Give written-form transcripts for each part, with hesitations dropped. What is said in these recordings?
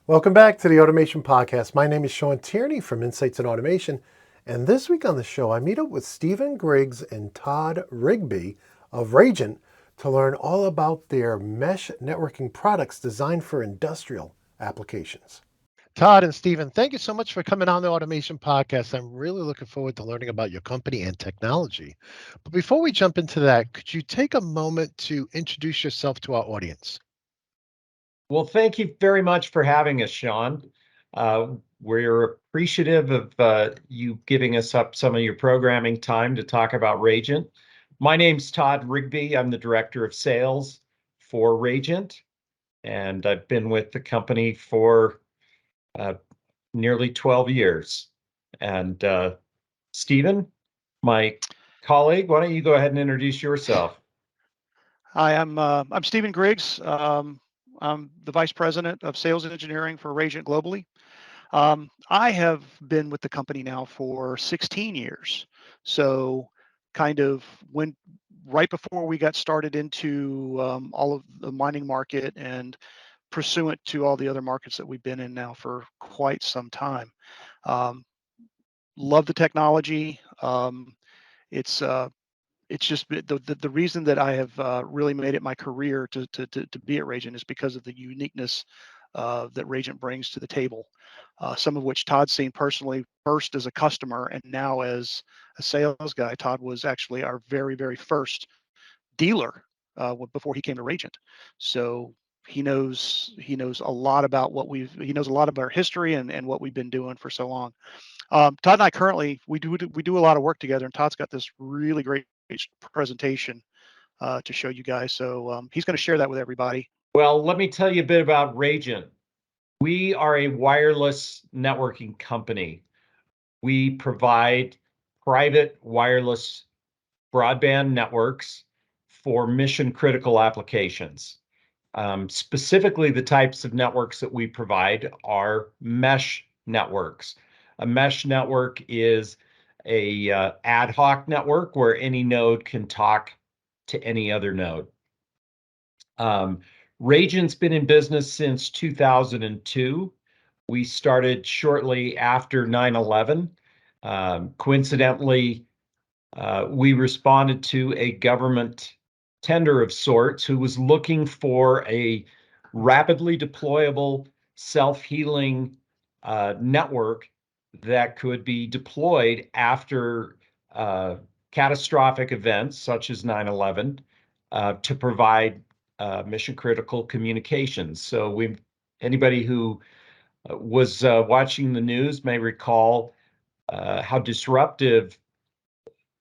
Welcome back to the Automation Podcast. My name is Shawn from Insights in Automation. And this week on the show, I meet up with Stephen Griggs and Todd Rigby of Rajant to learn all about their mesh networking products designed for industrial applications. Todd and Stephen, thank you so much for coming on the Automation Podcast. I'm really looking forward to learning about your company and technology. But before we jump into that, could you take a moment to introduce yourself to our audience? Well, thank you very much for having us, Shawn. We're appreciative of you giving us up some of your programming time to talk about Rajant. My name's Todd Rigby. I'm the Director of Sales for Rajant, and I've been with the company for uh, nearly 12 years. And Stephen, my colleague, why don't you go ahead and introduce yourself? Hi, I'm Stephen Griggs. I'm the Vice President of Sales and Engineering for Rajant globally. I have been with the company now for 16 years. So, kind of when right before we got started into all of the mining market and pursuant to all the other markets that we've been in now for quite some time. Um, love the technology. It's it's just the reason that I have really made it my career to be at Rajant is because of the uniqueness that Rajant brings to the table. Some of which Todd's seen personally, first as a customer and now as a sales guy. Todd was actually our very first dealer before he came to Rajant. So he knows a lot about he knows a lot about our history and what we've been doing for so long. Todd and I currently we do a lot of work together, and Todd's got this really great presentation to show you guys. So he's going to share that with everybody. Well, let me tell you a bit about Rajant. We are a wireless networking company. We provide private wireless broadband networks for mission critical applications. Specifically, the types of networks that we provide are mesh networks. A mesh network is a ad hoc network where any node can talk to any other node. Rajant's been in business since 2002. We started shortly after 9/11. Coincidentally, we responded to a government tender of sorts who was looking for a rapidly deployable, self-healing network that could be deployed after catastrophic events such as 9/11 to provide mission critical communications. So anybody who was watching the news may recall how disruptive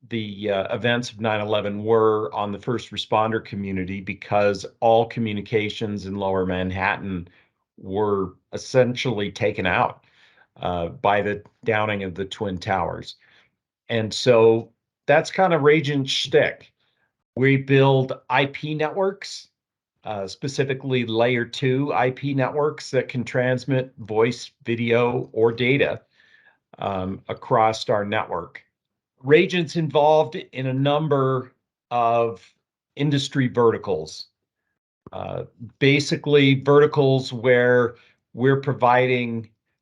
the events of 9/11 were on the first responder community because all communications in lower Manhattan were essentially taken out by the downing of the Twin Towers. And so that's kind of Rajant's shtick. We build IP networks, specifically layer 2 IP networks that can transmit voice, video, or data across our network. Rajant's involved in a number of industry verticals, basically verticals where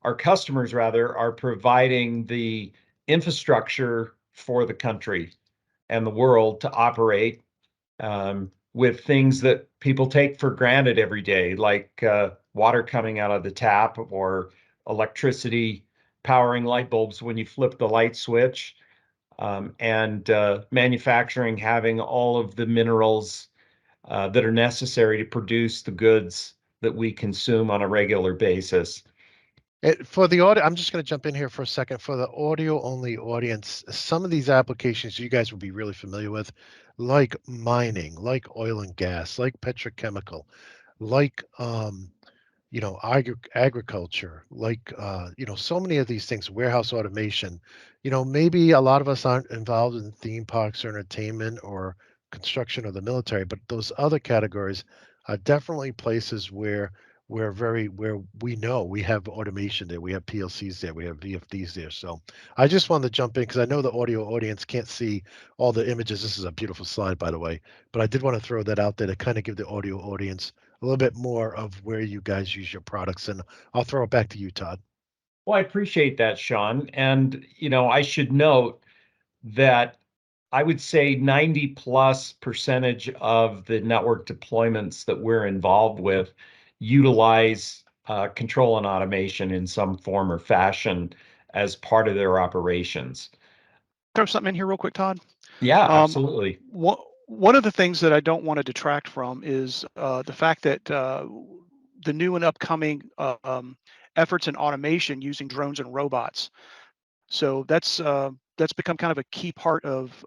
our customers rather, are providing the infrastructure for the country and the world to operate with things that people take for granted every day, like water coming out of the tap or electricity powering light bulbs when you flip the light switch, and manufacturing having all of the minerals that are necessary to produce the goods that we consume on a regular basis. For the audio, I'm just going to jump in here for a second. For the audio only audience, some of these applications you guys will be really familiar with, like mining, like oil and gas, like petrochemical, like agriculture, like so many of these things, warehouse automation. Maybe a lot of us aren't involved in theme parks or entertainment or construction or the military, but those other categories are definitely places where where we know we have automation there, we have PLCs there, we have VFDs there. So I just wanted to jump in because I know the audio audience can't see all the images. This is a beautiful slide, by the way, but I did want to throw that out there to kind of give the audio audience little bit more of where you guys use your products, and I'll throw it back to you, Todd. Well, I appreciate that, Shawn. And, I should note that I would say 90 plus percentage of the network deployments that we're involved with utilize control and automation in some form or fashion as part of their operations. Throw something in here real quick, Todd. Yeah, absolutely. One of the things that I don't want to detract from is the fact that the new and upcoming efforts in automation using drones and robots. So that's become kind of a key part of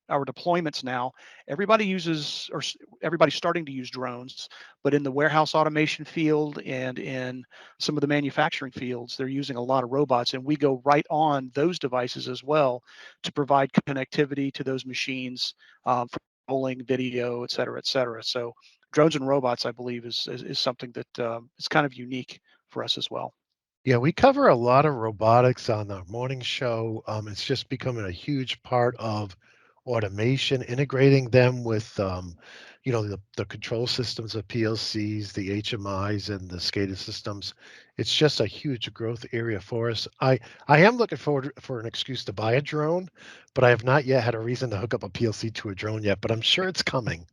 our deployments now. Everybody uses, or everybody's starting to use drones, but in the warehouse automation field and in some of the manufacturing fields, they're using a lot of robots, and we go right on those devices as well to provide connectivity to those machines for polling, video, et cetera, et cetera. So drones and robots, I believe, is something that is kind of unique for us as well. Yeah, we cover a lot of robotics on our morning show. It's just becoming a huge part of automation, integrating them with, the control systems of PLCs, the HMIs, and the SCADA systems. It's just a huge growth area for us. I am looking forward for an excuse to buy a drone, but I have not yet had a reason to hook up a PLC to a drone yet, but I'm sure it's coming.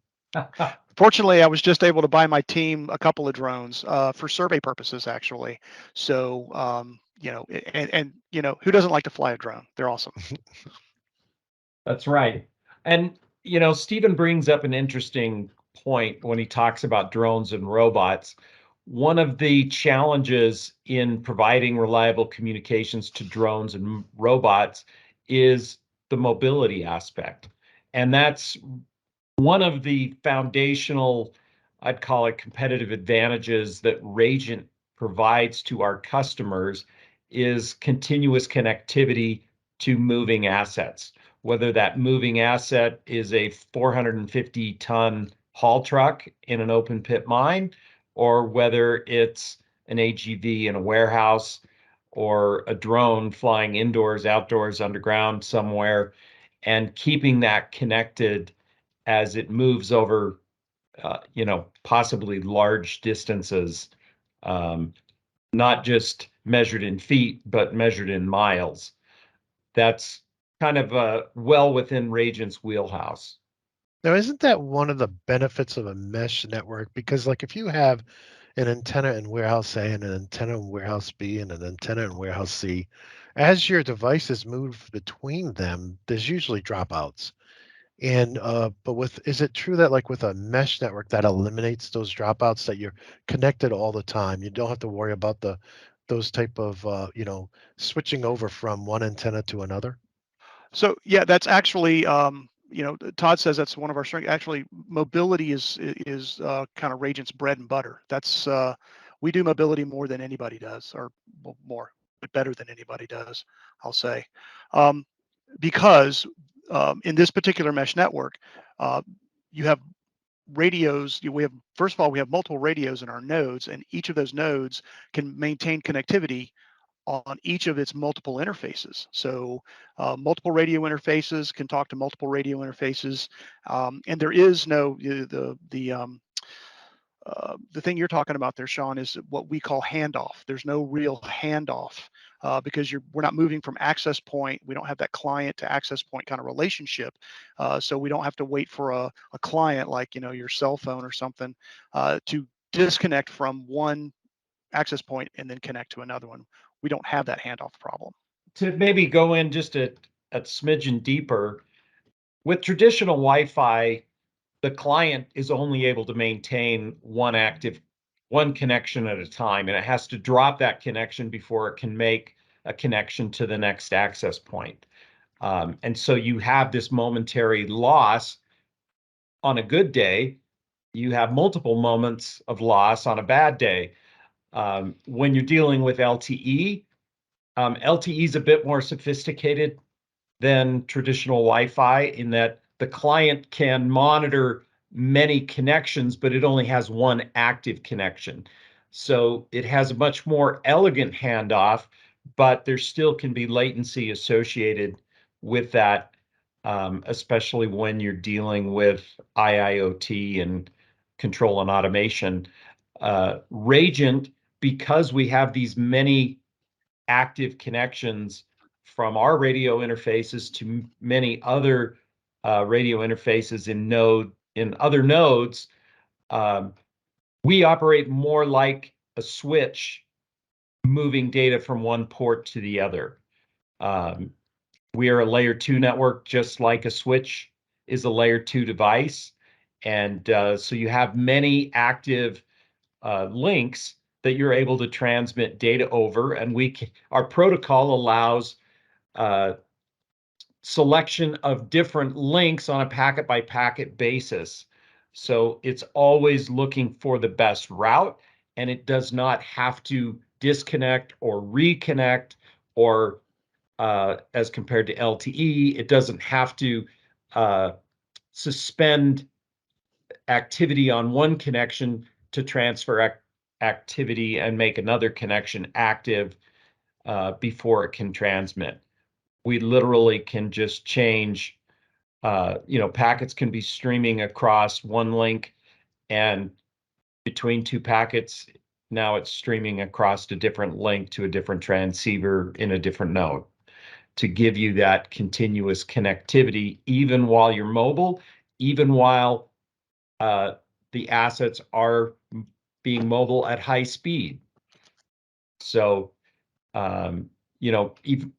Fortunately, I was just able to buy my team a couple of drones for survey purposes, actually. So, who doesn't like to fly a drone? They're awesome. That's right. And, Stephen brings up an interesting point when he talks about drones and robots. One of the challenges in providing reliable communications to drones and robots is the mobility aspect. And that's one of the foundational, I'd call it competitive advantages that Ragent provides to our customers is continuous connectivity to moving assets. Whether that moving asset is a 450-ton haul truck in an open pit mine, or whether it's an AGV in a warehouse, or a drone flying indoors, outdoors, underground somewhere, and keeping that connected as it moves over, possibly large distances, um, not just measured in feet, but measured in miles. That's kind of well within Ragent's wheelhouse. Now, isn't that one of the benefits of a mesh network? Because, like, if you have an antenna in warehouse A and an antenna in warehouse B and an antenna in warehouse C, as your devices move between them, there's usually dropouts. And but is it true that, like, with a mesh network that eliminates those dropouts, that you're connected all the time? You don't have to worry about those type of switching over from one antenna to another. So yeah, that's actually Todd says that's one of our strengths. Actually, mobility is kind of Ragent's bread and butter. That's we do mobility more than anybody does, or more, but better than anybody does, I'll say, um, because in this particular mesh network, uh, you have radios. We have, first of all, we have multiple radios in our nodes, and each of those nodes can maintain connectivity on each of its multiple interfaces. So multiple radio interfaces can talk to multiple radio interfaces, and there is no the thing you're talking about there, Shawn, is what we call handoff. There's no real handoff because we're not moving from access point. We don't have that client to access point kind of relationship. So we don't have to wait for a client like your cell phone or something to disconnect from one access point and then connect to another one. We don't have that handoff problem. To maybe go in just a smidgen deeper, with traditional Wi-Fi, the client is only able to maintain one connection at a time, and it has to drop that connection before it can make a connection to the next access point. And so you have this momentary loss on a good day. You have multiple moments of loss on a bad day. When you're dealing with LTE, LTE is a bit more sophisticated than traditional Wi-Fi in that the client can monitor many connections, but it only has one active connection. So it has a much more elegant handoff, but there still can be latency associated with that, especially when you're dealing with IIoT and control and automation. Ragent, because we have these many active connections from our radio interfaces to many other radio interfaces in other nodes, we operate more like a switch moving data from one port to the other. We are a layer 2 network, just like a switch is a layer 2 device. And so you have many active links that you're able to transmit data over. And our protocol allows selection of different links on a packet by packet basis. So it's always looking for the best route, and it does not have to disconnect or reconnect, or as compared to LTE, it doesn't have to suspend activity on one connection to transfer activity and make another connection active before it can transmit. We literally can just change, packets can be streaming across one link, and between two packets, now it's streaming across a different link to a different transceiver in a different node to give you that continuous connectivity, even while you're mobile, even while the assets are being mobile at high speed. So, even,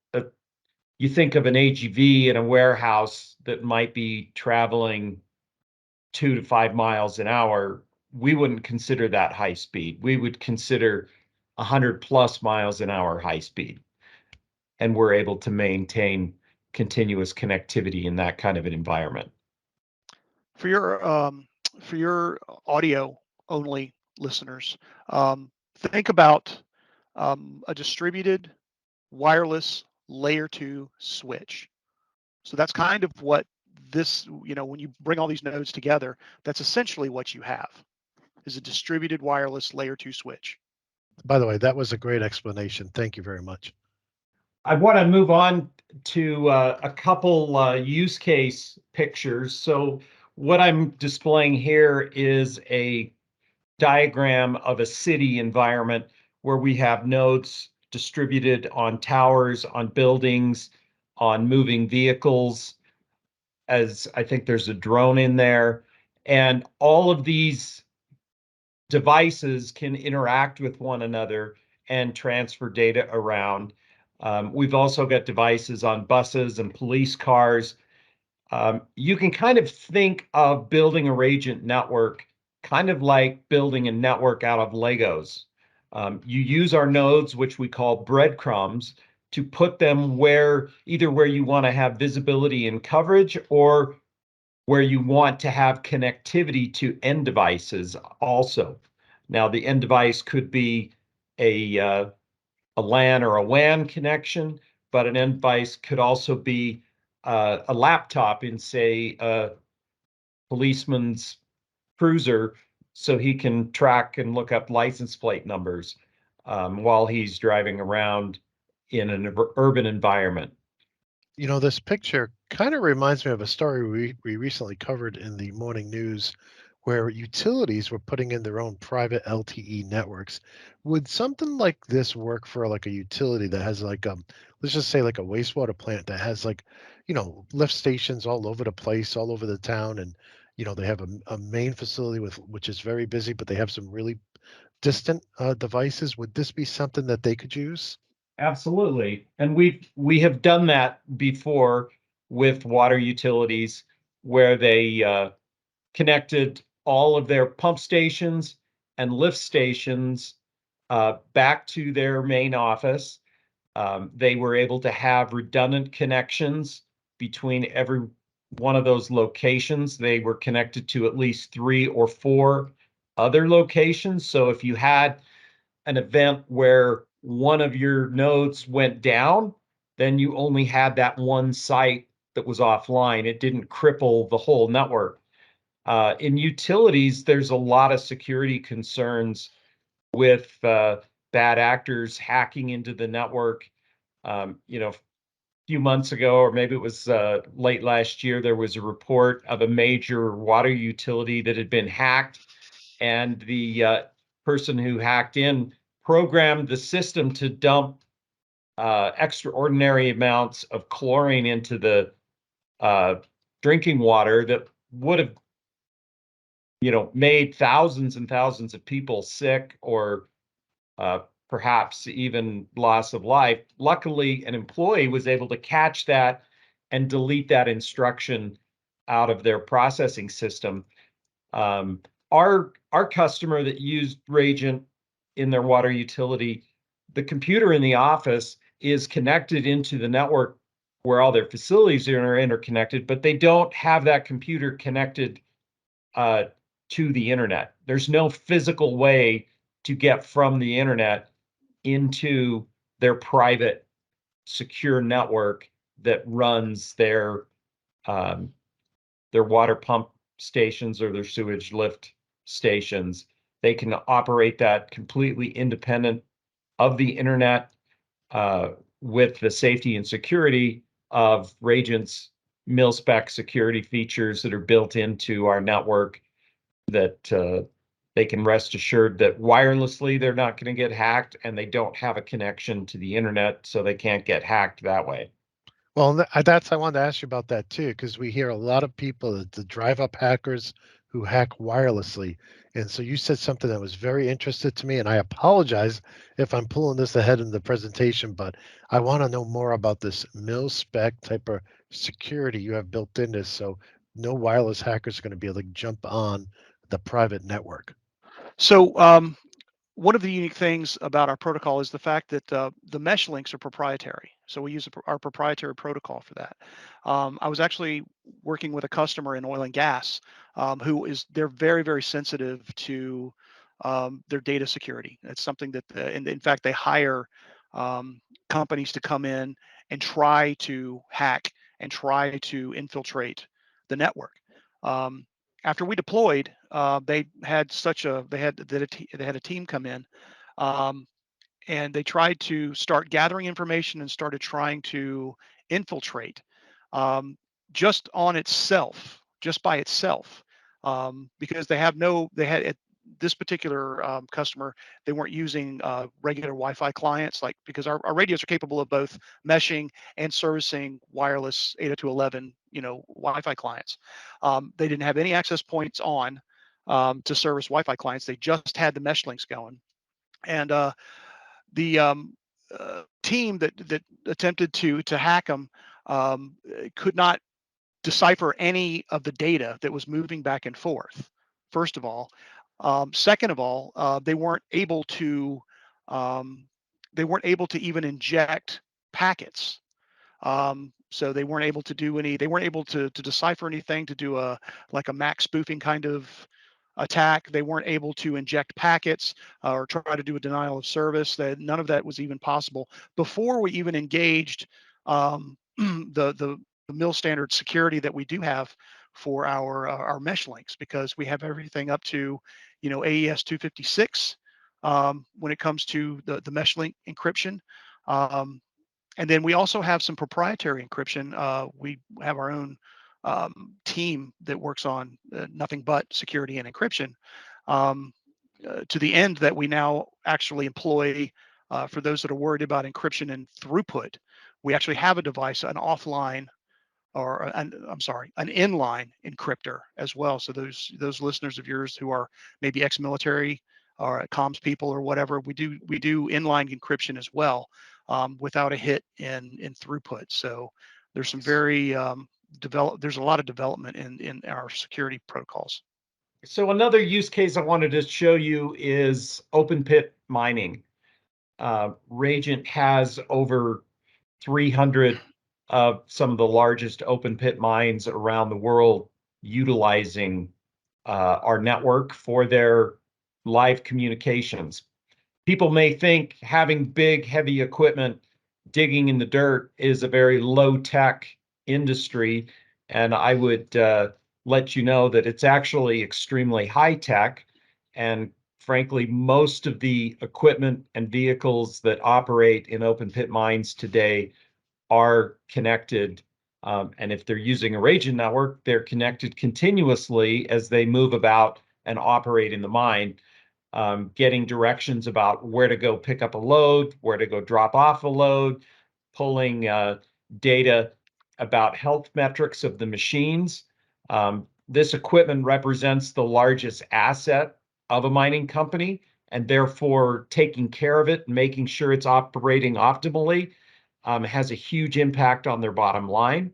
you think of an AGV in a warehouse that might be traveling 2 to 5 miles an hour. We wouldn't consider that high speed. We would consider 100 plus miles an hour high speed. And we're able to maintain continuous connectivity in that kind of an environment. For your audio only listeners, think about a distributed wireless layer 2 switch. So that's kind of what this, when you bring all these nodes together, that's essentially what you have, is a distributed wireless layer 2 switch. By the way, that was a great explanation. Thank you very much. I want to move on to a couple use case pictures. So what I'm displaying here is a diagram of a city environment where we have nodes distributed on towers, on buildings, on moving vehicles, as I think there's a drone in there. And all of these devices can interact with one another and transfer data around. We've also got devices on buses and police cars. You can kind of think of building a Ragent network kind of like building a network out of Legos. You use our nodes, which we call breadcrumbs, to put them either where you want to have visibility and coverage, or where you want to have connectivity to end devices also. Now, the end device could be a LAN or a WAN connection, but an end device could also be a laptop in, say, a policeman's cruiser, so he can track and look up license plate numbers while he's driving around in an urban environment. This picture kind of reminds me of a story we recently covered in the morning news where utilities were putting in their own private LTE networks. Would something like this work for like a utility that has like let's just say like a wastewater plant that has like, lift stations all over the place, all over the town, and they have a main facility which is very busy, but they have some really distant devices. Would this be something that they could use? Absolutely. And we have done that before with water utilities, where they connected all of their pump stations and lift stations back to their main office. They were able to have redundant connections between every one of those locations. They were connected to at least 3 or 4 other locations. So if you had an event where one of your nodes went down, then you only had that one site that was offline. It didn't cripple the whole network. In utilities, there's a lot of security concerns with bad actors hacking into the network. A few months ago, or maybe it was late last year, there was a report of a major water utility that had been hacked, and the person who hacked in programmed the system to dump extraordinary amounts of chlorine into the drinking water that would have, made thousands and thousands of people sick, or perhaps even loss of life. Luckily, an employee was able to catch that and delete that instruction out of their processing system. Our customer that used Ragent in their water utility, the computer in the office is connected into the network where all their facilities are interconnected, but they don't have that computer connected to the internet. There's no physical way to get from the internet into their private secure network that runs their water pump stations or their sewage lift stations. They can operate that completely independent of the internet, with the safety and security of Ragent's mil-spec security features that are built into our network, that they can rest assured that wirelessly they're not going to get hacked, and they don't have a connection to the internet, so they can't get hacked that way. Well, I wanted to ask you about that too, because we hear a lot of people, the drive-up hackers who hack wirelessly. And so you said something that was very interesting to me, and I apologize if I'm pulling this ahead in the presentation, but I want to know more about this mil-spec type of security you have built in this, so no wireless hackers are going to be able to jump on the private network. So one of the unique things about our protocol is the fact that the mesh links are proprietary. So we use our proprietary protocol for that. I was actually working with a customer in oil and gas they're very, very sensitive to their data security. It's something that, in fact, they hire companies to come in and try to hack and try to infiltrate the network. After we deployed, they had a team come in, um, and they tried to start gathering information and started trying to infiltrate, um, just by itself, because they had at this particular customer, they weren't using regular Wi-Fi clients, like, because our radios are capable of both meshing and servicing wireless 802.11, Wi-Fi clients. They didn't have any access points on to service Wi-Fi clients. They just had the mesh links going, and the team that attempted to hack them could not decipher any of the data that was moving back and forth. First of all, second of all, um, they weren't able to even inject packets. So they weren't able to they weren't able to decipher anything, to do a MAC spoofing kind of attack. They weren't able to inject packets or try to do a denial of service. None of that was even possible before we even engaged the mil standard security that we do have for our mesh links, because we have everything up to AES 256 when it comes to the mesh link encryption. And then we also have some proprietary encryption. We have our own team that works on nothing but security and encryption, to the end that we now actually employ, for those that are worried about encryption and throughput. We actually have a device, an offline, or an inline encryptor as well. So those listeners of yours who are maybe ex-military or comms people or whatever, we do inline encryption as well, without a hit in throughput. So there's some very there's a lot of development in our security protocols. So another use case I wanted to show you is open pit mining. Ragent has over 300 of some of the largest open pit mines around the world utilizing our network for their live communications. People may think having big, heavy equipment digging in the dirt is a very low-tech industry, and I would let you know that it's actually extremely high-tech. And frankly, most of the equipment and vehicles that operate in open pit mines today are connected. And if they're using a Ragent network, they're connected continuously as they move about and operate in the mine, getting directions about where to go pick up a load, where to go drop off a load, pulling data about health metrics of the machines. This equipment represents the largest asset of a mining company, and therefore taking care of it and making sure it's operating optimally has a huge impact on their bottom line.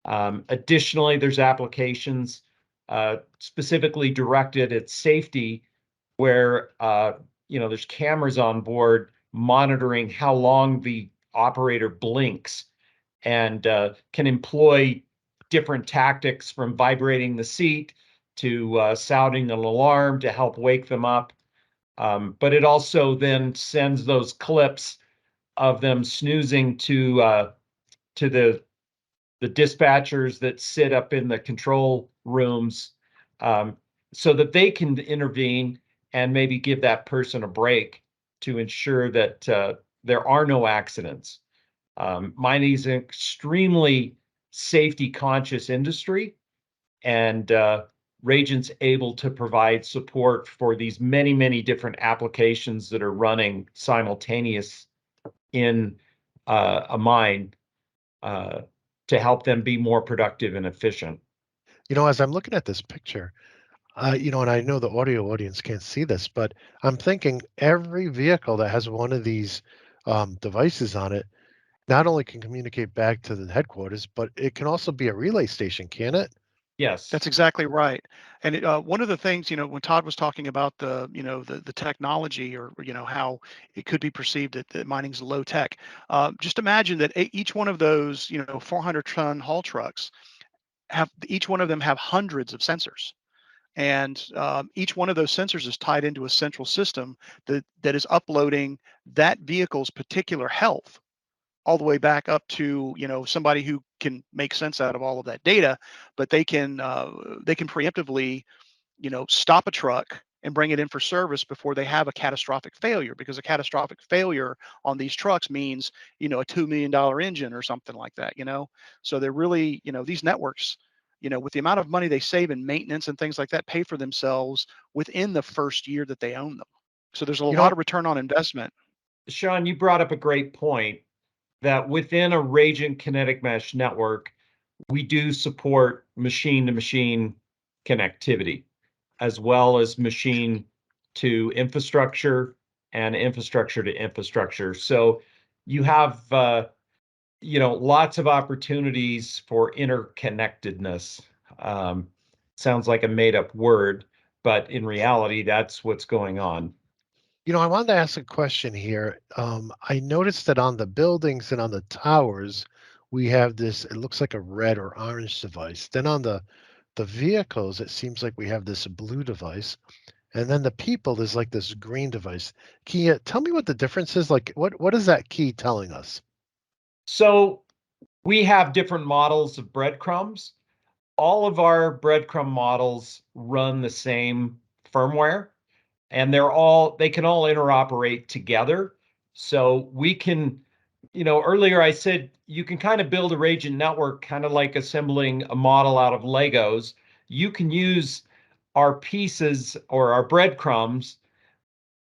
Additionally, there's applications specifically directed at safety where there's cameras on board monitoring how long the operator blinks, and can employ different tactics from vibrating the seat to sounding an alarm to help wake them up. But it also then sends those clips of them snoozing to the dispatchers that sit up in the control rooms, so that they can intervene and maybe give that person a break to ensure that there are no accidents. Mining is an extremely safety conscious industry, and Radiant's able to provide support for these many, many different applications that are running simultaneous in a mine to help them be more productive and efficient. As I'm looking at this picture, and I know the audio audience can't see this, but I'm thinking every vehicle that has one of these devices on it not only can communicate back to the headquarters, but it can also be a relay station, can it? Yes. That's exactly right. And one of the things, when Todd was talking about the technology, or how it could be perceived that mining's low tech, just imagine that each one of those 400-ton haul trucks each one of them have hundreds of sensors, and each one of those sensors is tied into a central system that is uploading that vehicle's particular health all the way back up to somebody who can make sense out of all of that data, but they can preemptively stop a truck and bring it in for service before they have a catastrophic failure, because a catastrophic failure on these trucks means a $2 million engine or something like that. So they're really, these networks, with the amount of money they save in maintenance and things like that, pay for themselves within the first year that they own them. So there's a lot of return on investment. Shawn, you brought up a great point that within a Radiant kinetic mesh network, we do support machine to machine connectivity, as well as machine to infrastructure and infrastructure to infrastructure. So you have lots of opportunities for interconnectedness. Sounds like a made-up word, but in reality, that's what's going on. I wanted to ask a question here. I noticed that on the buildings and on the towers, we have this, it looks like a red or orange device. Then on the vehicles, it seems like we have this blue device. And then the people is like this green device. Can you tell me what the difference is? Like, what is that key telling us? So we have different models of breadcrumbs. All of our breadcrumb models run the same firmware, and they can all interoperate together. So we can, earlier I said you can kind of build a Radiant network kind of like assembling a model out of Legos. You can use our pieces or our breadcrumbs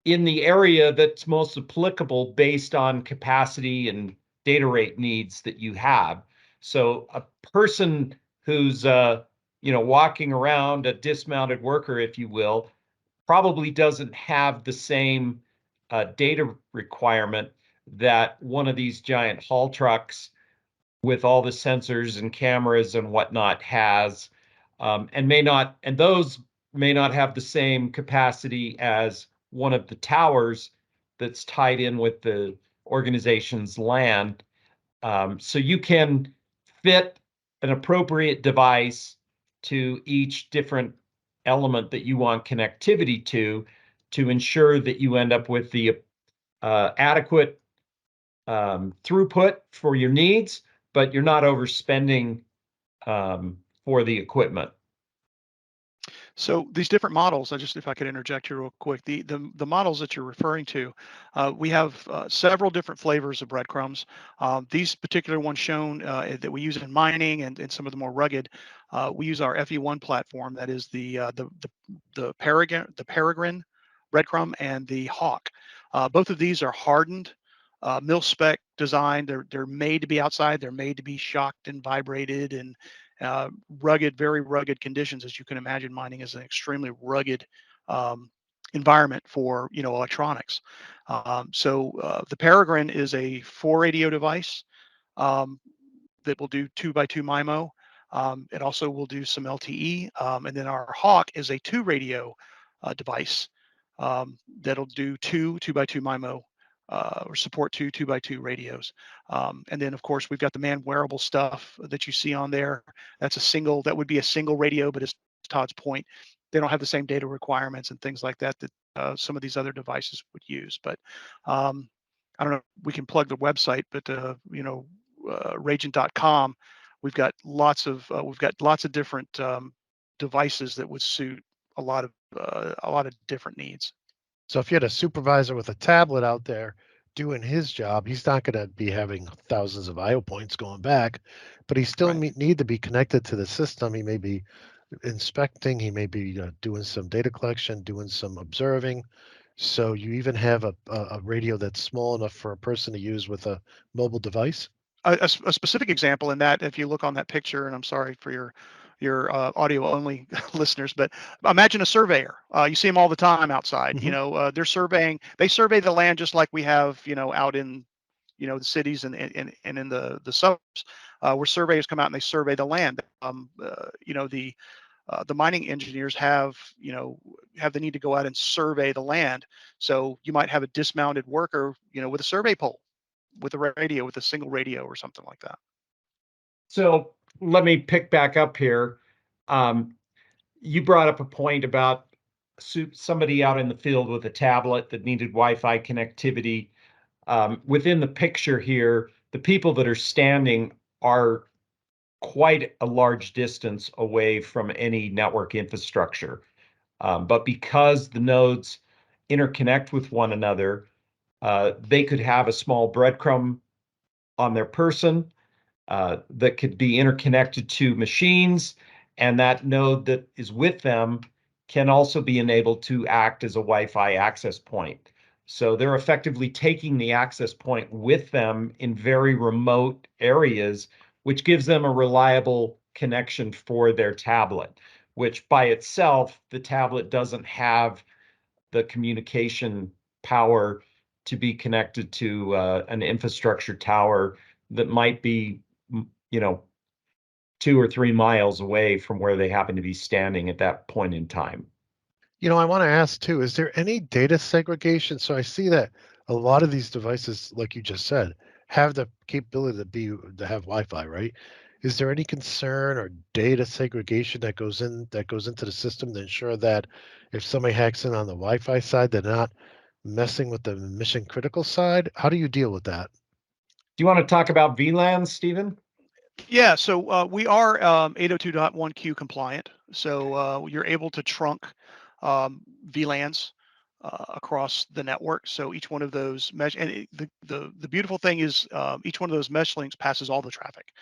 in the area that's most applicable based on capacity and data rate needs that you have. So a person who's walking around, a dismounted worker, if you will, probably doesn't have the same data requirement that one of these giant haul trucks with all the sensors and cameras and whatnot has, and those may not have the same capacity as one of the towers that's tied in with the organization's land. So you can fit an appropriate device to each different element that you want connectivity to ensure that you end up with the adequate throughput for your needs, but you're not overspending for the equipment. So these different models, if I could interject here real quick, the models that you're referring to, we have several different flavors of breadcrumbs. These particular ones shown that we use in mining and some of the more rugged, we use our FE1 platform. That is the Peregrine breadcrumb and the Hawk. Both of these are hardened, mil spec designed. They're made to be outside. They're made to be shocked and vibrated and rugged, very rugged conditions. As you can imagine, mining is an extremely rugged environment for electronics. So the Peregrine is a 4 radio device um, that will do 2x2 MIMO. It also will do some LTE, and then our Hawk is a 2 radio device that'll do two by two MIMO or support two 2x2 radios. And then of course we've got the man wearable stuff that you see on there. That would be a single radio, but as Todd's point, they don't have the same data requirements and things like that that some of these other devices would use. But I don't know, we can plug the website, but Ragent.com, we've got lots of different devices that would suit a lot of different needs. So if you had a supervisor with a tablet out there doing his job, he's not going to be having thousands of IO points going back, but he still Right. need to be connected to the system. He may be inspecting, he may be doing some data collection, doing some observing. So you even have a radio that's small enough for a person to use with a mobile device. A specific example in that, if you look on that picture, and I'm sorry for your audio only listeners, but imagine a surveyor. You see them all the time outside. Mhm. They're surveying. They survey the land just like we have, out in, the cities and in the suburbs, where surveyors come out and they survey the land. The mining engineers have the need to go out and survey the land. So you might have a dismounted worker, with a survey pole, with a radio, with a single radio or something like that. So let me pick back up here. You brought up a point about somebody out in the field with a tablet that needed Wi-Fi connectivity. Within the picture here, the people that are standing are quite a large distance away from any network infrastructure. But because the nodes interconnect with one another, they could have a small breadcrumb on their person that could be interconnected to machines, and that node that is with them can also be enabled to act as a Wi-Fi access point. So they're effectively taking the access point with them in very remote areas, which gives them a reliable connection for their tablet, which by itself, the tablet doesn't have the communication power to be connected to an infrastructure tower that might be, 2 or 3 miles away from where they happen to be standing at that point in time. I want to ask too, is there any data segregation? So I see that a lot of these devices, like you just said, have the capability to have Wi-Fi, right? Is there any concern or data segregation that goes into the system to ensure that if somebody hacks in on the Wi-Fi side, they're not messing with the mission critical side? How do you deal with that? Do you want to talk about VLANs, Stephen? Yeah, so we are 802.1q compliant. So you're able to trunk VLANs across the network. So each one of those mesh, and the beautiful thing is each one of those mesh links passes all the traffic.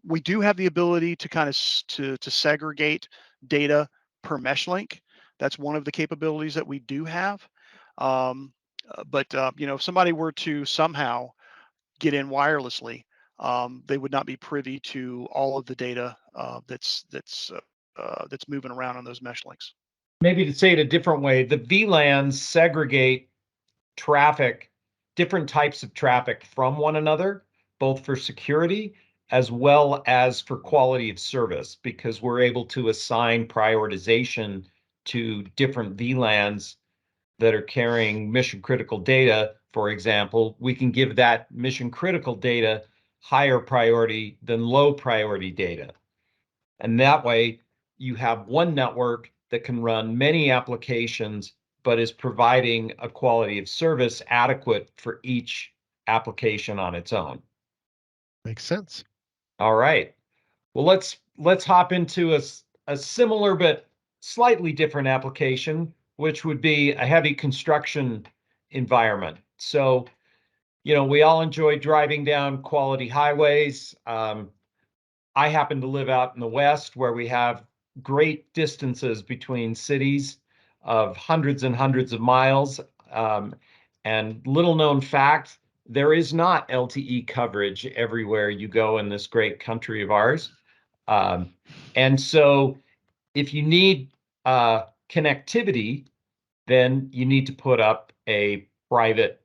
We do have the ability to kind of to segregate data per mesh link. That's one of the capabilities that we do have. But if somebody were to somehow get in wirelessly, they would not be privy to all of the data that's moving around on those mesh links. Maybe to say it a different way, the VLANs segregate traffic, different types of traffic from one another, both for security as well as for quality of service, because we're able to assign prioritization to different VLANs that are carrying mission critical data. For example, we can give that mission critical data higher priority than low priority data. And that way you have one network that can run many applications, but is providing a quality of service adequate for each application on its own. Makes sense. All right. Well, let's hop into a similar but slightly different application, which would be a heavy construction environment. So, we all enjoy driving down quality highways. I happen to live out in the West where we have great distances between cities of hundreds and hundreds of miles. Um, and little known fact, there is not LTE coverage everywhere you go in this great country of ours. Um, and so if you need connectivity, then you need to put up a private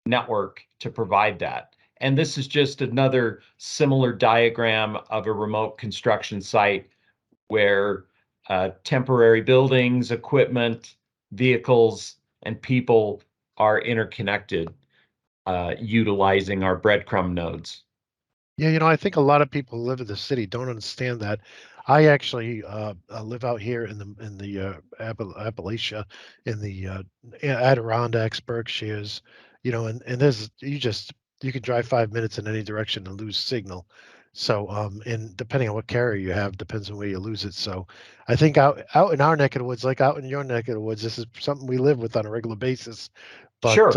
network to provide that. And this is just another similar diagram of a remote construction site where temporary buildings, equipment, vehicles, and people are interconnected, utilizing our breadcrumb nodes. Yeah, I think a lot of people who live in the city don't understand that. I actually live out here in the Appalachia, in the Adirondacks, Berkshires, and there's you can drive 5 minutes in any direction and lose signal. So, and depending on what carrier you have, depends on where you lose it. So, I think out in our neck of the woods, like out in your neck of the woods, this is something we live with on a regular basis. But Sure.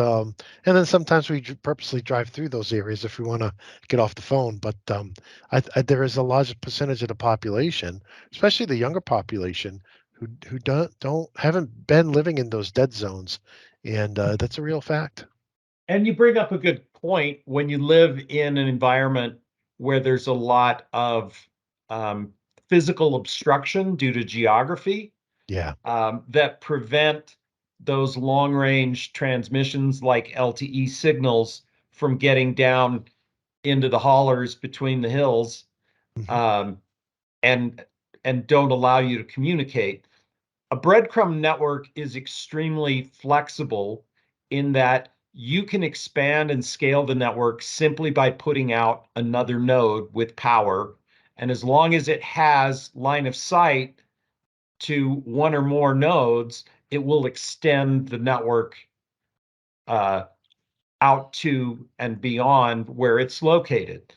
and then sometimes we purposely drive through those areas if we want to get off the phone. But there is a large percentage of the population, especially the younger population, who don't haven't been living in those dead zones, and that's a real fact. And you bring up a good point. When you live in an environment where there's a lot of um, physical obstruction due to geography, Yeah. that prevent those long range transmissions like LTE signals from getting down into the hollers between the hills, Hmm. um, and don't allow you to communicate. A breadcrumb network is extremely flexible in that you can expand and scale the network simply by putting out another node with power. And as long as it has line of sight to one or more nodes, it will extend the network uh, out to and beyond where it's located.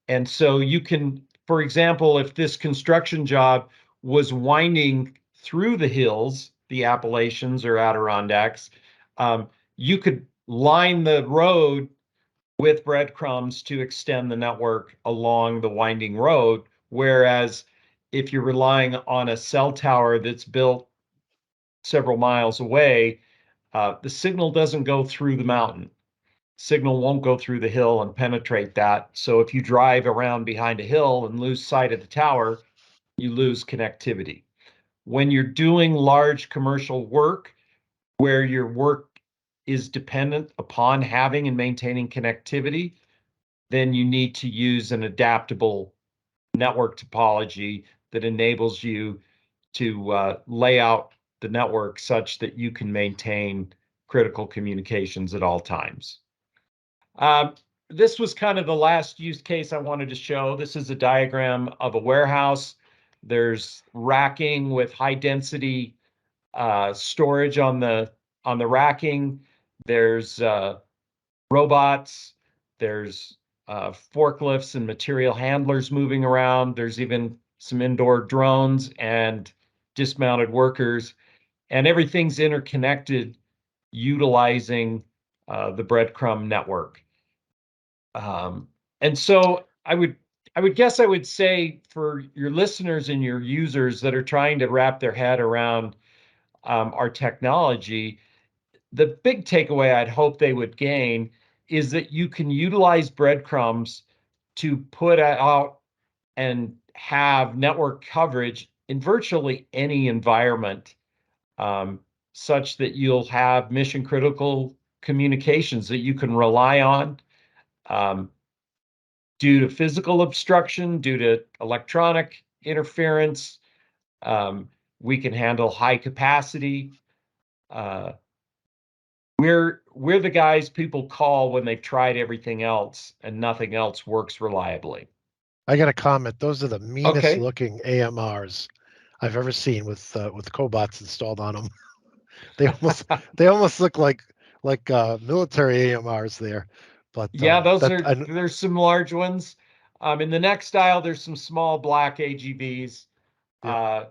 And so you can, for example, if this construction job was winding through the hills, the Appalachians or Adirondacks, um, you could line the road with breadcrumbs to extend the network along the winding road. Whereas if you're relying on a cell tower that's built several miles away, the signal doesn't go through the mountain. Signal won't go through the hill and penetrate that. So if you drive around behind a hill and lose sight of the tower, you lose connectivity. When you're doing large commercial work where your work is dependent upon having and maintaining connectivity, then you need to use an adaptable network topology that enables you to lay out the network such that you can maintain critical communications at all times. This was kind of the last use case I wanted to show. This is a diagram of a warehouse. There's racking with high density storage on the racking. There's robots. There's forklifts and material handlers moving around. There's even some indoor drones and dismounted workers, and everything's interconnected utilizing the breadcrumb network. And so I would guess I would say for your listeners and your users that are trying to wrap their head around our technology, the big takeaway I'd hope they would gain is that you can utilize breadcrumbs to put out and have network coverage in virtually any environment, um, such that you'll have mission critical communications that you can rely on. Um, Due to physical obstruction, due to electronic interference, um, we can handle high capacity. Uh, we're the guys people call when they've tried everything else and nothing else works reliably. I got a comment. Those are the meanest Okay. looking AMRs I've ever seen with cobots installed on them. They almost they almost look like military AMRs there. But Yeah, that there's some large ones. In the next aisle, there's some small black AGVs. yeah. Uh,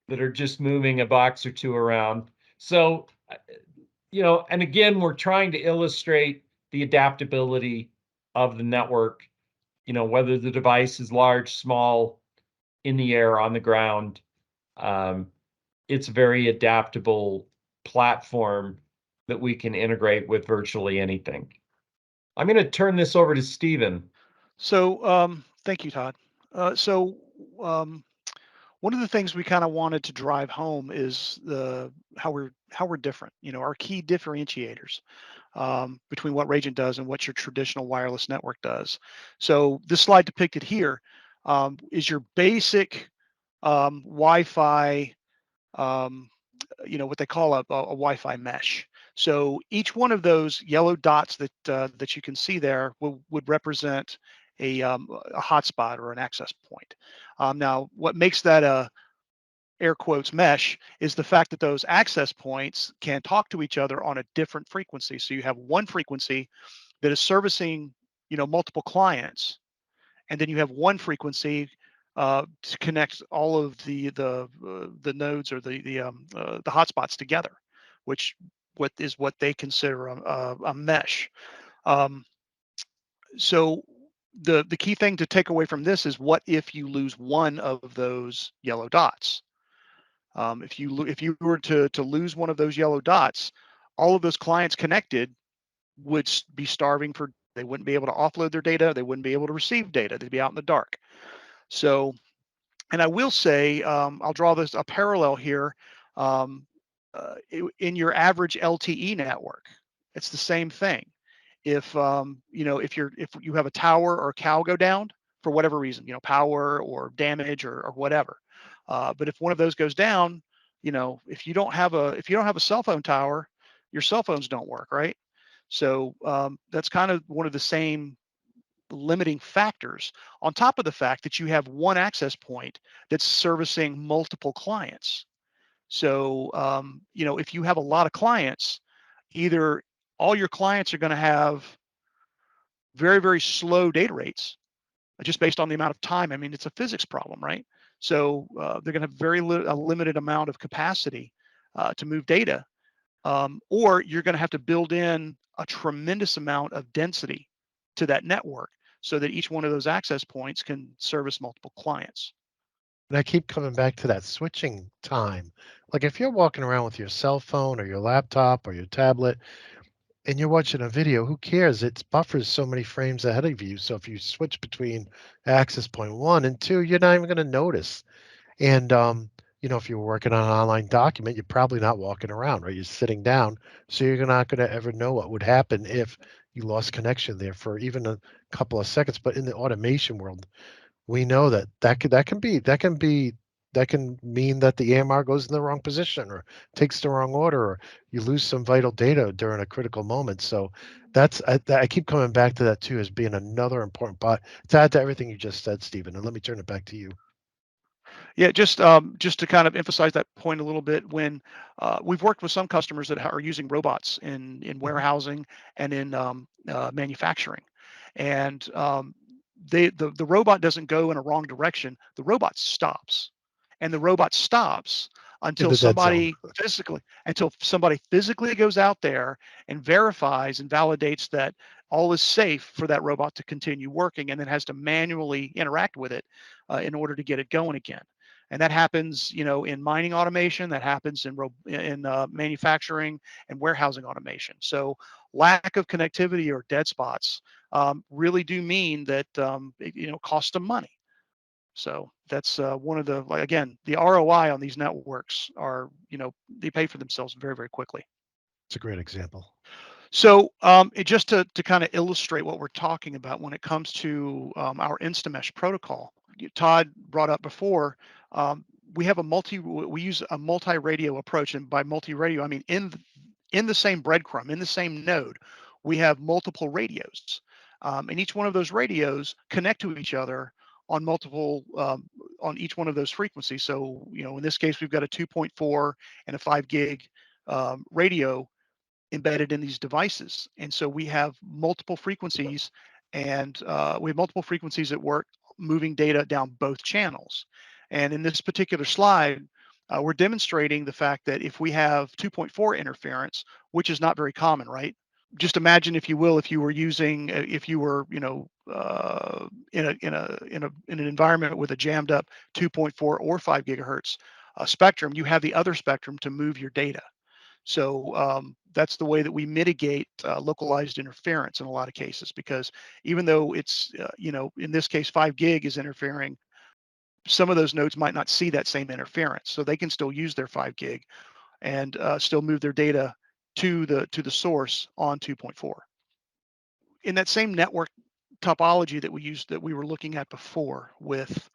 that are just moving a box or two around. So, and again, we're trying to illustrate the adaptability of the network, whether the device is large, small, in the air, on the ground. It's a very adaptable platform that we can integrate with virtually anything. I'm going to turn this over to Stephen. So thank you, Todd. So one of the things we kind of wanted to drive home is how we're different. Our key differentiators between what Ragent does and what your traditional wireless network does. So this slide depicted here is your basic Wi-Fi, what they call a Wi-Fi mesh. So each one of those yellow dots that you can see there would represent a hotspot or an access point. Now, what makes that a air quotes mesh is the fact that those access points can talk to each other on a different frequency. So you have one frequency that is servicing, multiple clients, and then you have one frequency to connect all of the nodes or the hotspots together, which what they consider a mesh. Um, so the key thing to take away from this is, what if you lose one of those yellow dots? If you were to lose one of those yellow dots, all of those clients connected would be starving for. They wouldn't be able to offload their data. They wouldn't be able to receive data. They'd be out in the dark. So, and I will say, I'll draw this a parallel here. Um, in your average LTE network, it's the same thing. If if you have a tower or a cow go down for whatever reason, power or damage or whatever, but if one of those goes down, if you don't have a cell phone tower, your cell phones don't work, right? So that's kind of one of the same limiting factors, on top of the fact that you have one access point that's servicing multiple clients. So if you have a lot of clients, either all your clients are going to have very, very slow data rates just based on the amount of time. I mean, it's a physics problem, right? So they're going to have a limited amount of capacity to move data, or you're going to have to build in a tremendous amount of density to that network so that each one of those access points can service multiple clients. And I keep coming back to that switching time. Like if you're walking around with your cell phone or your laptop or your tablet and you're watching a video, who cares? It buffers so many frames ahead of you. So if you switch between access point 1 and 2, you're not even going to notice. And if you're working on an online document, you're probably not walking around, right? You're sitting down. So you're not going to ever know what would happen if you lost connection there for even a couple of seconds. But in the automation world, we know that can mean that the AMR goes in the wrong position or takes the wrong order, or you lose some vital data during a critical moment. So I keep coming back to that too as being another important part to add to everything you just said, Stephen. And let me turn it back to you. Yeah, just to kind of emphasize that point a little bit, when we've worked with some customers that are using robots in Mhm. warehousing and in manufacturing, and the robot doesn't go in a wrong direction. The robot stops, and the robot stops In until the dead zone. until somebody physically goes out there and verifies and validates that all is safe for that robot to continue working, and then has to manually interact with it in order to get it going again. And that happens, in mining automation, that happens in manufacturing and warehousing automation. So lack of connectivity or dead spots really do mean that it costs them money. So that's one of again, the ROI on these networks are, they pay for themselves very, very quickly. It's a great example. So just to kind of illustrate what we're talking about when it comes to our InstaMesh protocol, Todd brought up before, um, we use a multi-radio approach, and by multi-radio I mean in the same breadcrumb, in the same node, we have multiple radios, and each one of those radios connect to each other on on each one of those frequencies. So in this case, we've got a 2.4 and a 5 gig radio embedded in these devices. And so we have multiple frequencies, and we have multiple frequencies at work moving data down both channels. And in this particular slide, We're demonstrating the fact that if we have 2.4 interference, which is not very common, right? Just imagine, if you will, if you were using, if you were, in an environment with a jammed up 2.4 or 5 gigahertz spectrum, you have the other spectrum to move your data. So that's the way that we mitigate localized interference in a lot of cases, because even though it's, in this case, 5 gig is interfering, some of those nodes might not see that same interference. So they can still use their 5 gig and still move their data to the source on 2.4. In that same network topology that we were looking at before, with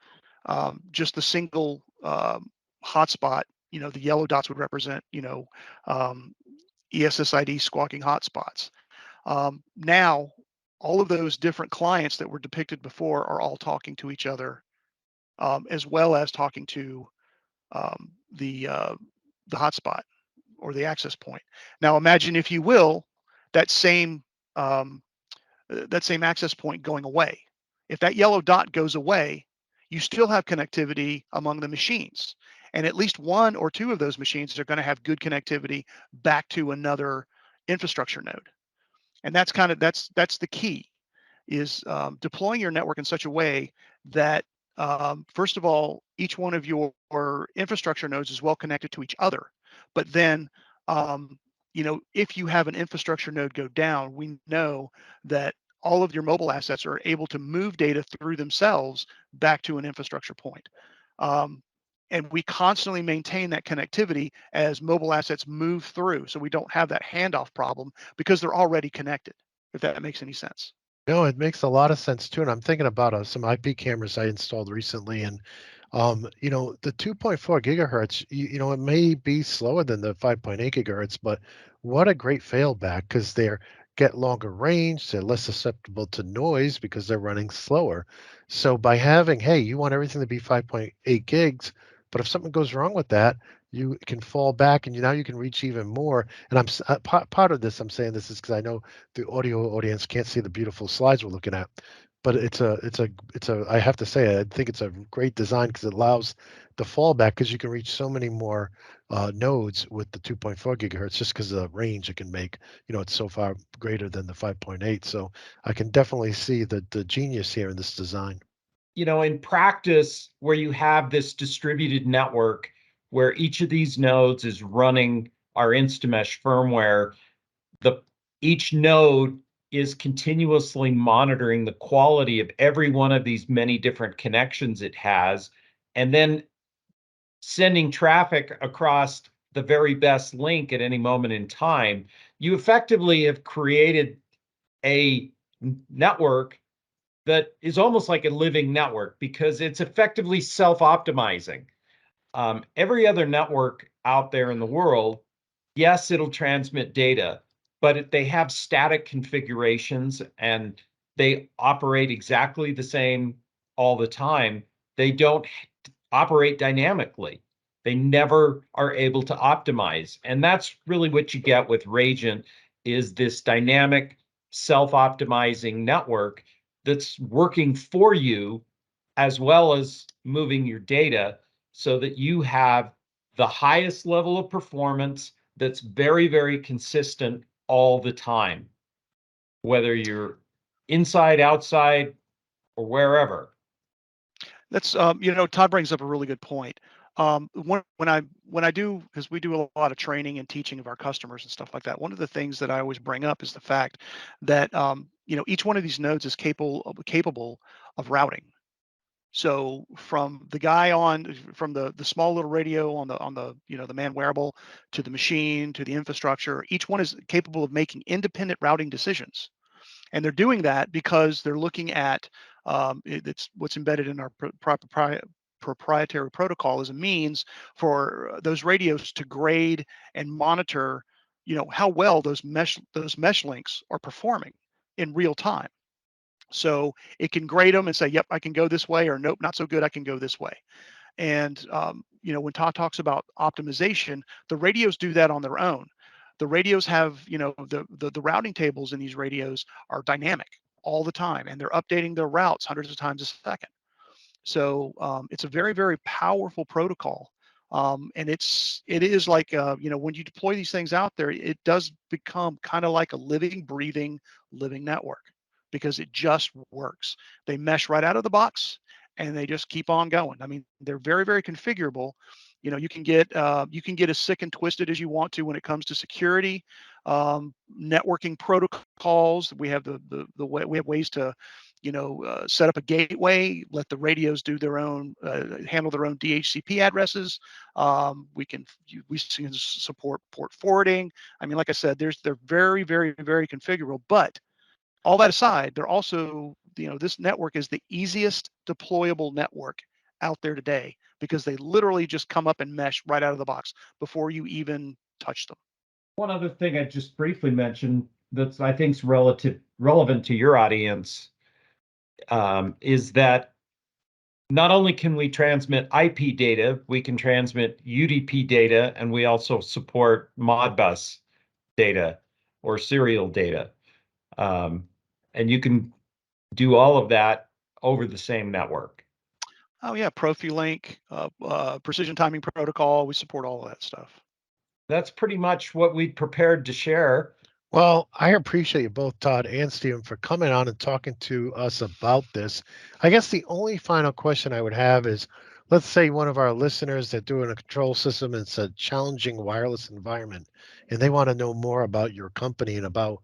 just the single hotspot, the yellow dots would represent, um, ESSID squawking hotspots. Now, all of those different clients that were depicted before are all talking to each other, as well as talking to um, the uh, the hotspot or the access point. Now, imagine, if you will, that same um, that same access point going away. If that yellow dot goes away, you still have connectivity among the machines, and at least one or two of those machines are going to have good connectivity back to another infrastructure node. And that's the key, is deploying your network in such a way that, first of all, each one of your infrastructure nodes is well connected to each other. But then, if you have an infrastructure node go down, we know that all of your mobile assets are able to move data through themselves back to an infrastructure point. Um, and we constantly maintain that connectivity as mobile assets move through, so we don't have that handoff problem, because they're already connected, if that makes any sense. No, it makes a lot of sense too. And I'm thinking about some IP cameras I installed recently, and the 2.4 gigahertz, it may be slower than the 5.8 gigahertz, but what a great failback, because they're get longer range, they're less susceptible to noise because they're running slower. So by having, hey, you want everything to be 5.8 gigs, but if something goes wrong with that, you can fall back, and now you can reach even more. And part of this, I'm saying this is because I know the audio audience can't see the beautiful slides we're looking at, but I have to say, I think it's a great design, because it allows the fallback, because you can reach so many more nodes with the 2.4 gigahertz, just because of the range it can make. It's so far greater than the 5.8. So I can definitely see the genius here in this design. In practice, where you have this distributed network where each of these nodes is running our Instamesh firmware, the each node is continuously monitoring the quality of every one of these many different connections it has, and then sending traffic across the very best link at any moment in time. You effectively have created a network that is almost like a living network, because it's effectively self-optimizing. Every other network out there in the world, yes, it'll transmit data, but they have static configurations and they operate exactly the same all the time. They don't operate dynamically. They never are able to optimize. And that's really what you get with Rajant, is this dynamic, self-optimizing network that's working for you, as well as moving your data, so that you have the highest level of performance that's very, very consistent all the time, whether you're inside, outside, or wherever. That's Todd brings up a really good point. When I do, because we do a lot of training and teaching of our customers and stuff like that, one of the things that I always bring up is the fact that each one of these nodes is capable of routing. So from the guy from the small little radio on the the man wearable, to the machine, to the infrastructure, each one is capable of making independent routing decisions. And they're doing that because they're looking at, it's what's embedded in our proprietary protocol, as a means for those radios to grade and monitor, how well those mesh links are performing in real time. So it can grade them and say, yep, I can go this way, or nope, not so good, I can go this way. And when Todd talks about optimization, the radios do that on their own. The radios have, the routing tables in these radios are dynamic all the time, and they're updating their routes hundreds of times a second. So it's a very, very powerful protocol And it is like, when you deploy these things out there, it does become kind of like a living, breathing, living network because it just works. They mesh right out of the box and they just keep on going. I mean, they're very, very configurable. You can get as sick and twisted as you want to when it comes to security, networking protocols. We have the way we have ways to set up a gateway, let the radios do their own, handle their own DHCP addresses. We can support port forwarding. I mean, like I said, they're very, very, very configurable. But all that aside, they're also, this network is the easiest deployable network out there today because they literally just come up and mesh right out of the box before you even touch them. One other thing I just briefly mentioned that I think is relevant to your audience is that not only can we transmit IP data, we can transmit UDP data, and we also support Modbus data or serial data. And you can do all of that over the same network. Oh yeah, Profilink, precision timing protocol. We support all of that stuff. That's pretty much what we prepared to share. Well, I appreciate you both, Todd and Stephen, for coming on and talking to us about this. I guess the only final question I would have is, let's say one of our listeners that doing a control system and it's a challenging wireless environment, and they want to know more about your company and about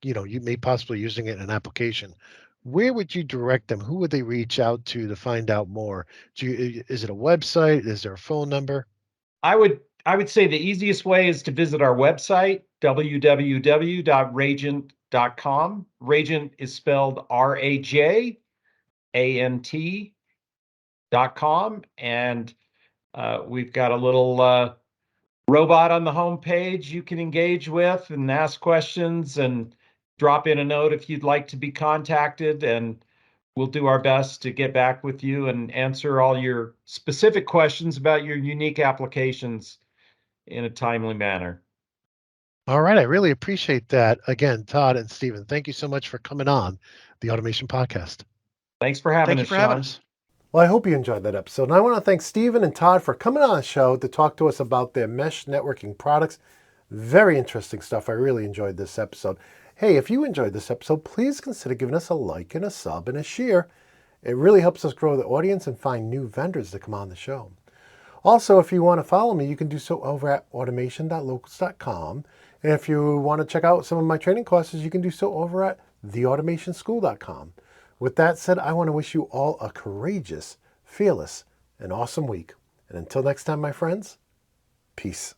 you may possibly using it in an application. Where would you direct them? Who would they reach out to find out more? Is it a website? Is there a phone number? I would say the easiest way is to visit our website, www.rajant.com. Rajant is spelled RAJANT.com. And we've got a little robot on the homepage you can engage with and ask questions and drop in a note if you'd like to be contacted. And we'll do our best to get back with you and answer all your specific questions about your unique applications in a timely manner. All right. I really appreciate that. Again, Todd and Stephen, thank you so much for coming on the Automation Podcast. Thanks for having Thank you us, for having Shawn. us. Well, I hope you enjoyed that episode. And I want to thank Stephen and Todd for coming on the show to talk to us about their mesh networking products. Very interesting stuff. I really enjoyed this episode. Hey, if you enjoyed this episode, please consider giving us a like and a sub and a share. It really helps us grow the audience and find new vendors to come on the show. Also, if you want to follow me, you can do so over at automation.locals.com. And if you want to check out some of my training classes, you can do so over at theautomationschool.com. With that said, I want to wish you all a courageous, fearless, and awesome week. And until next time, my friends, peace.